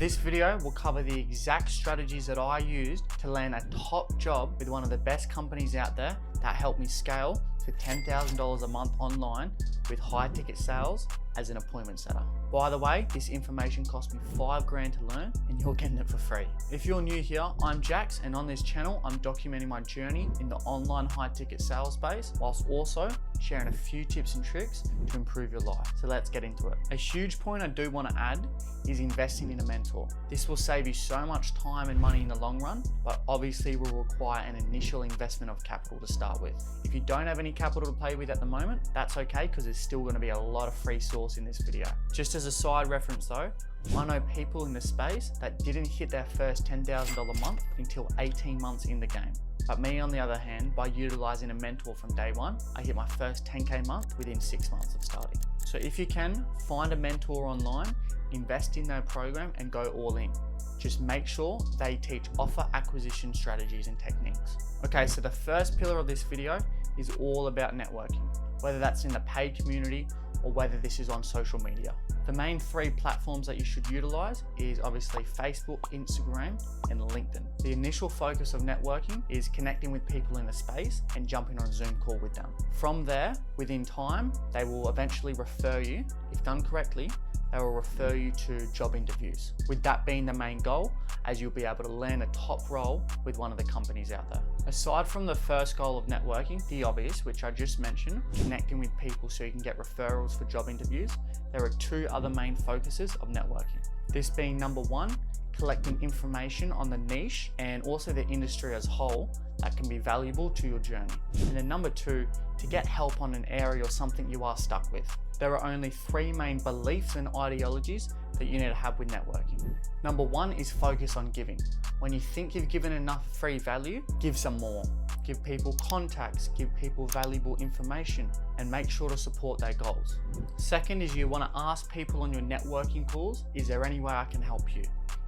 This video will cover the exact strategies that I used to land a top job with one of the best companies out there that helped me scale to $10,000 a month online with high ticket sales as an appointment setter. By the way, this information cost me $5 to learn and you're getting it for free. If you're new here, I'm Jax, and on this channel, I'm documenting my journey in the online high ticket sales space, whilst also sharing a few tips and tricks to improve your life. So let's get into it. A huge point I do want to add is investing in a mentor. This will save you so much time and money in the long run, but obviously will require an initial investment of capital to start with. If you don't have any capital to play with at the moment, that's okay, because there's still going to be a lot of free source in this video. Just as a side reference though, I know people in the space that didn't hit their first $10,000 month until 18 months in the game. But me, on the other hand, by utilizing a mentor from day one, I hit my first 10K month within 6 months of starting. So if you can, find a mentor online, invest in their program and go all in. Just make sure they teach offer acquisition strategies and techniques. Okay, so the first pillar of this video is all about networking, whether that's in the paid community or whether this is on social media. The main 3 platforms that you should utilize is obviously Facebook, Instagram, and LinkedIn. The initial focus of networking is connecting with people in the space and jumping on a Zoom call with them. From there, within time, they will eventually refer you, if done correctly, they will refer you to job interviews, with that being the main goal, as you'll be able to land a top role with one of the companies out there. Aside from the first goal of networking, the obvious, which I just mentioned, connecting with people so you can get referrals for job interviews, there are 2 other main focuses of networking. This being number 1, collecting information on the niche and also the industry as a whole that can be valuable to your journey. And then number 2, to get help on an area or something you are stuck with. There are only 3 main beliefs and ideologies that you need to have with networking. Number 1 is focus on giving. When you think you've given enough free value, give some more. Give people contacts, give people valuable information, and make sure to support their goals. Second is you want to ask people on your networking calls, is there any way I can help you?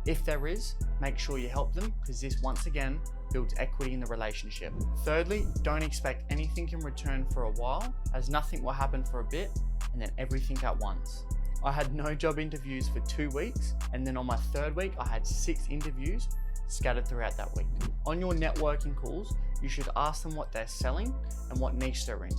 If there is, make sure you help them, because this once again builds equity in the relationship. Thirdly, don't expect anything in return for a while, as nothing will happen for a bit and then everything at once. I had no job interviews for 2 weeks, and then on my 3rd week, I had 6 interviews scattered throughout that week. On your networking calls, you should ask them what they're selling and what niche they're in.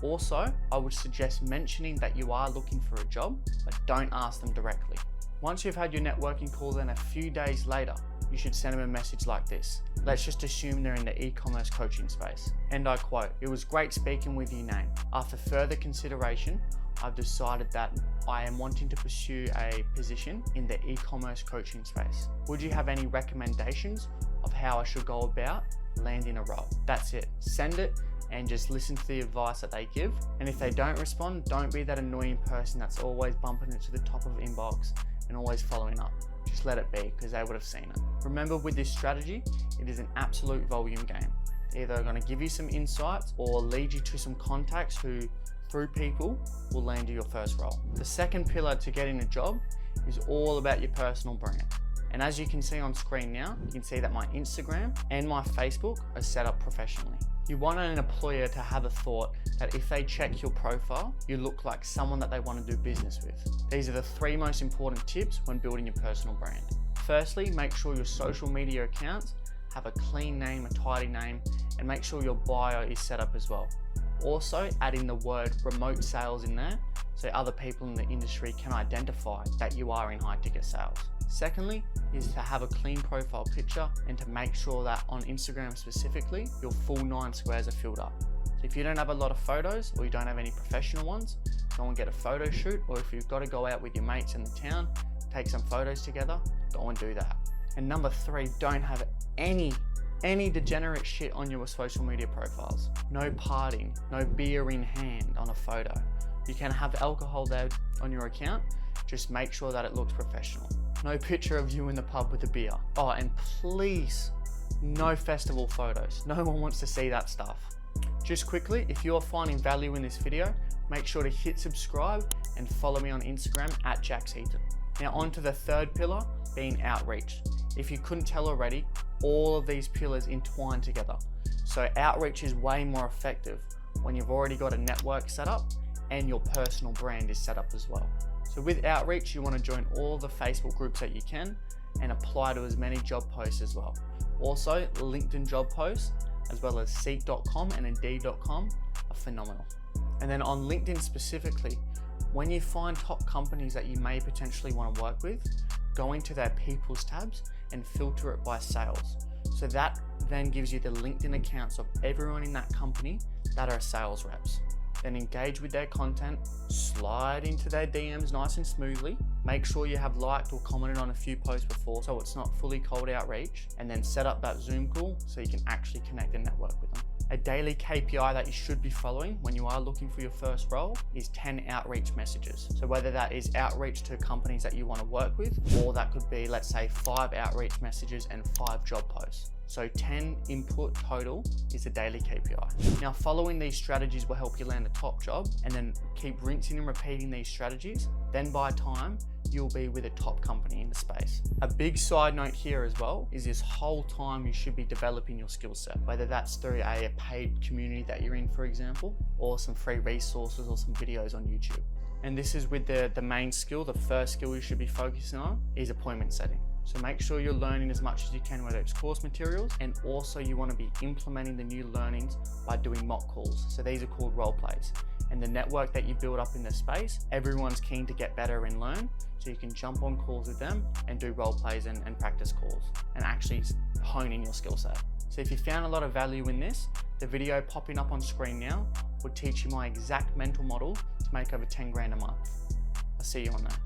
Also, I would suggest mentioning that you are looking for a job, but don't ask them directly. Once you've had your networking call, then a few days later, you should send them a message like this. Let's just assume they're in the e-commerce coaching space. And I quote, "It was great speaking with you, Name. After further consideration, I've decided that I am wanting to pursue a position in the e-commerce coaching space. Would you have any recommendations of how I should go about landing a role?" That's it. Send it and just listen to the advice that they give. And if they don't respond, don't be that annoying person that's always bumping it to the top of the inbox and always following up. Just let it be, because they would have seen it. Remember, with this strategy, it is an absolute volume game. They're either going to give you some insights or lead you to some contacts who, through people, will land you your first role. The second pillar to getting a job is all about your personal brand. And as you can see on screen now, you can see that my Instagram and my Facebook are set up professionally. You want an employer to have a thought that if they check your profile, you look like someone that they want to do business with. These are the 3 most important tips when building your personal brand. Firstly, make sure your social media accounts have a clean name, a tidy name, and make sure your bio is set up as well. Also, add in the word remote sales in there so other people in the industry can identify that you are in high ticket sales. Secondly, is to have a clean profile picture and to make sure that on Instagram specifically, your full 9 squares are filled up. So if you don't have a lot of photos or you don't have any professional ones, go and get a photo shoot, or if you've got to go out with your mates in the town, take some photos together, go and do that. And number 3, don't have any degenerate shit on your social media profiles. No partying, no beer in hand on a photo. You can have alcohol there on your account, just make sure that it looks professional. No picture of you in the pub with a beer. Oh, and please, no festival photos. No one wants to see that stuff. Just quickly, if you're finding value in this video, make sure to hit subscribe and follow me on Instagram at Jax Heaton. Now on to the 3rd pillar, being outreach. If you couldn't tell already, all of these pillars entwine together. So outreach is way more effective when you've already got a network set up and your personal brand is set up as well. So So with outreach, you want to join all the Facebook groups that you can and apply to as many job posts as well. Also, LinkedIn job posts, as well as Seek.com and Indeed.com are phenomenal. And then on LinkedIn specifically, when you find top companies that you may potentially want to work with, go into their people's tabs and filter it by sales. So that then gives you the LinkedIn accounts of everyone in that company that are sales reps. Then engage with their content, slide into their DMs nice and smoothly. Make sure you have liked or commented on a few posts before so it's not fully cold outreach, and then set up that Zoom call so you can actually connect and network with them. A daily KPI that you should be following when you are looking for your first role is 10 outreach messages. So whether that is outreach to companies that you want to work with, or that could be, let's say, 5 outreach messages and 5 job posts. So 10 input total is a daily KPI. Now, following these strategies will help you land a top job, and then keep rinsing and repeating these strategies. Then by time, you'll be with a top company in the space. A big side note here as well is this whole time you should be developing your skill set, whether that's through a paid community that you're in, for example, or some free resources or some videos on YouTube. And this is with the main skill, the first skill you should be focusing on is appointment setting. So make sure you're learning as much as you can, whether it's course materials, and also you want to be implementing the new learnings by doing mock calls. So these are called role plays. And the network that you build up in the space, everyone's keen to get better and learn. So you can jump on calls with them and do role plays and practice calls and actually hone in your skill set. So if you found a lot of value in this, the video popping up on screen now will teach you my exact mental model to make over 10 grand a month. I'll see you on that.